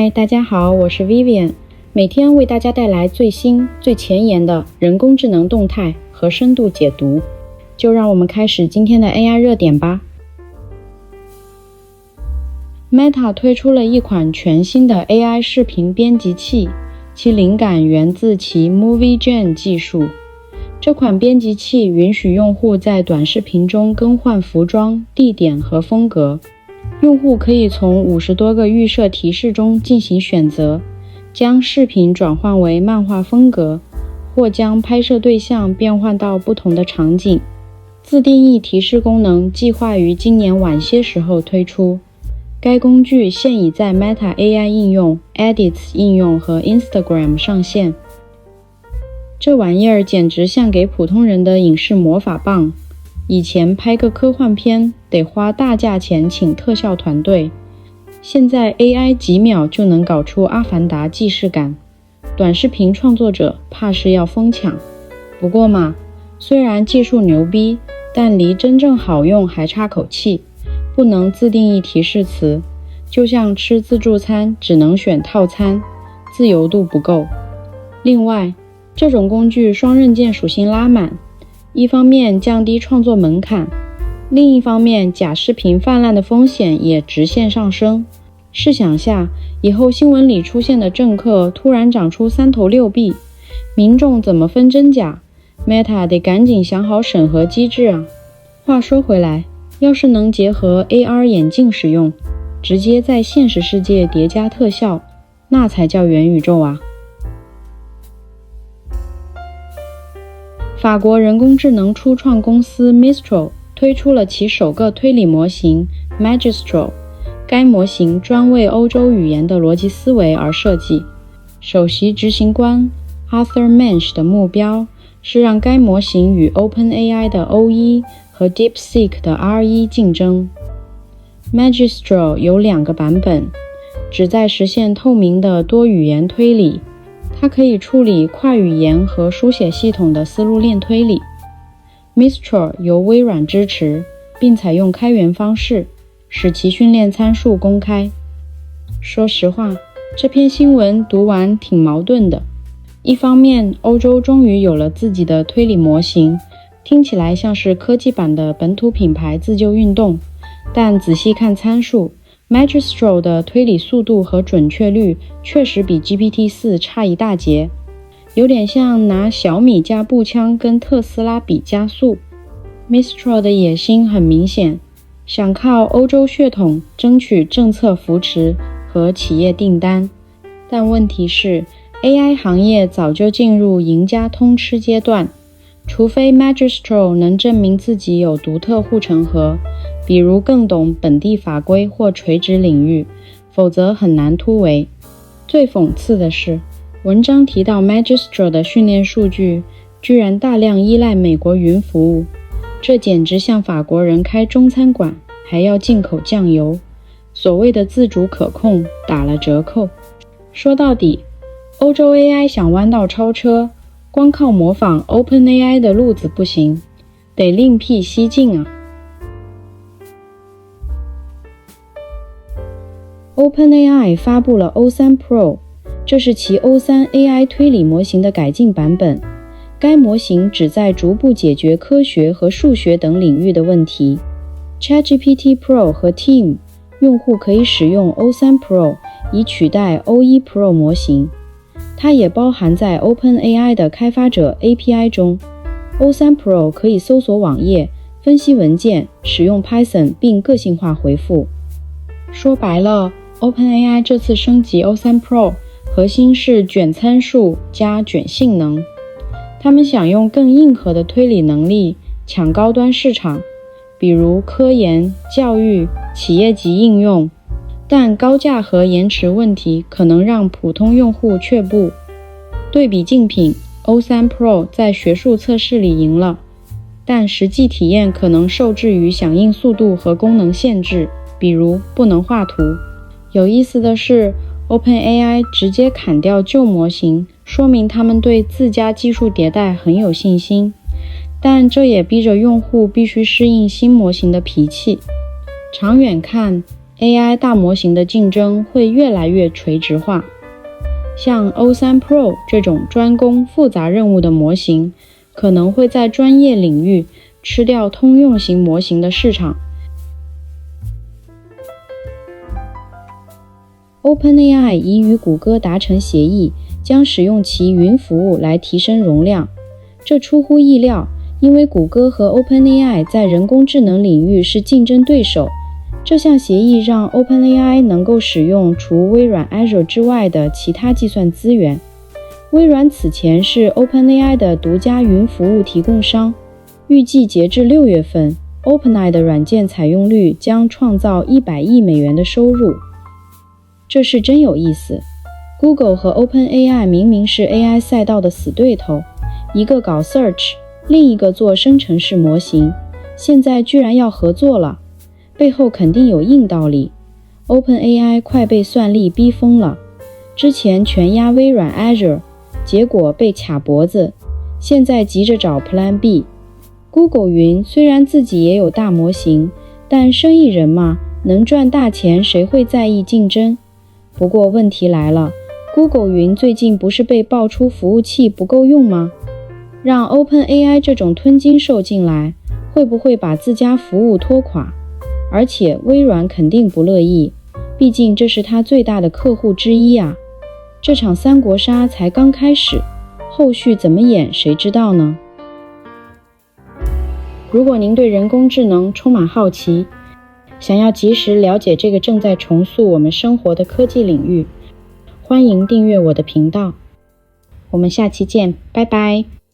嗨，大家好，我是 Vivian， 每天为大家带来最新、最前沿的人工智能动态和深度解读。就让我们开始今天的 AI 热点吧。Meta 推出了一款全新的 AI 视频编辑器，其灵感源自其 MovieGen 技术。这款编辑器允许用户在短视频中更换服装、地点和风格。用户可以从50多个预设提示中进行选择，将视频转换为漫画风格，或将拍摄对象变换到不同的场景。自定义提示功能计划于今年晚些时候推出。该工具现已在 Meta AI 应用、Edits 应用和 Instagram 上线。这玩意儿简直像给普通人的影视魔法棒。以前拍个科幻片得花大价钱请特效团队，现在 AI 几秒就能搞出阿凡达既视感，短视频创作者怕是要疯抢。不过嘛，虽然技术牛逼，但离真正好用还差口气，不能自定义提示词，就像吃自助餐只能选套餐，自由度不够。另外，这种工具双刃剑属性拉满，一方面降低创作门槛，另一方面假视频泛滥的风险也直线上升。试想下，以后新闻里出现的政客突然长出3头6臂，民众怎么分真假？ Meta 得赶紧想好审核机制啊。话说回来，要是能结合 AR 眼镜使用，直接在现实世界叠加特效，那才叫元宇宙啊。法国人工智能初创公司 Mistral 推出了其首个推理模型 Magistral， 该模型专为欧洲语言的逻辑思维而设计。首席执行官 Arthur Mensch 的目标是让该模型与 OpenAI 的 O1 和 DeepSeek 的 R1 竞争。Magistral 有2个版本，旨在实现透明的多语言推理。它可以处理跨语言和书写系统的思路链推理。Mistral 由微软支持，并采用开源方式，使其训练参数公开。说实话，这篇新闻读完挺矛盾的。一方面，欧洲终于有了自己的推理模型，听起来像是科技版的本土品牌自救运动，但仔细看参数，Magistral 的推理速度和准确率确实比 GPT-4 差一大截，有点像拿小米加步枪跟特斯拉比加速。Mistral 的野心很明显，想靠欧洲血统争取政策扶持和企业订单。但问题是 AI 行业早就进入赢家通吃阶段，除非 Magistral 能证明自己有独特护城河，比如更懂本地法规或垂直领域，否则很难突围。最讽刺的是，文章提到 Magistral 的训练数据居然大量依赖美国云服务，这简直像法国人开中餐馆还要进口酱油，所谓的自主可控打了折扣。说到底，欧洲 AI 想弯道超车，光靠模仿 OpenAI 的路子不行，得另辟蹊径啊。OpenAI 发布了 O3 Pro， 这是其 O3 AI 推理模型的改进版本。该模型旨在逐步解决科学和数学等领域的问题。ChatGPT Pro 和 Team 用户可以使用 O3 Pro 以取代 O1 Pro 模型，它也包含在 OpenAI 的开发者 API 中。O3 Pro 可以搜索网页、分析文件、使用 Python 并个性化回复。说白了， OpenAI 这次升级 O3 Pro 核心是卷参数加卷性能。他们想用更硬核的推理能力抢高端市场，比如科研、教育、企业级应用，但高价和延迟问题可能让普通用户却步。对比竞品， O3 Pro 在学术测试里赢了，但实际体验可能受制于响应速度和功能限制，比如不能画图。有意思的是， OpenAI 直接砍掉旧模型，说明他们对自家技术迭代很有信心，但这也逼着用户必须适应新模型的脾气。长远看， AI 大模型的竞争会越来越垂直化。像 O3 Pro 这种专攻复杂任务的模型，可能会在专业领域吃掉通用型模型的市场。OpenAI 已与谷歌达成协议，将使用其云服务来提升容量。这出乎意料，因为谷歌和 OpenAI 在人工智能领域是竞争对手。这项协议让 OpenAI 能够使用除微软 Azure 之外的其他计算资源。微软此前是 OpenAI 的独家云服务提供商，预计截至6月份 ，OpenAI 的软件采用率将创造100亿美元的收入。这是真有意思。Google 和 OpenAI 明明是 AI 赛道的死对头，一个搞 Search， 另一个做生成式模型，现在居然要合作了，背后肯定有硬道理。OpenAI 快被算力逼疯了，之前全压微软 Azure， 结果被卡脖子，现在急着找 Plan B。Google 云虽然自己也有大模型，但生意人嘛，能赚大钱谁会在意竞争？不过问题来了， Google 云最近不是被爆出服务器不够用吗？让 OpenAI 这种吞金兽进来，会不会把自家服务拖垮？而且微软肯定不乐意，毕竟这是他最大的客户之一啊。这场三国杀才刚开始，后续怎么演谁知道呢？如果您对人工智能充满好奇，想要及时了解这个正在重塑我们生活的科技领域，欢迎订阅我的频道。我们下期见，拜拜。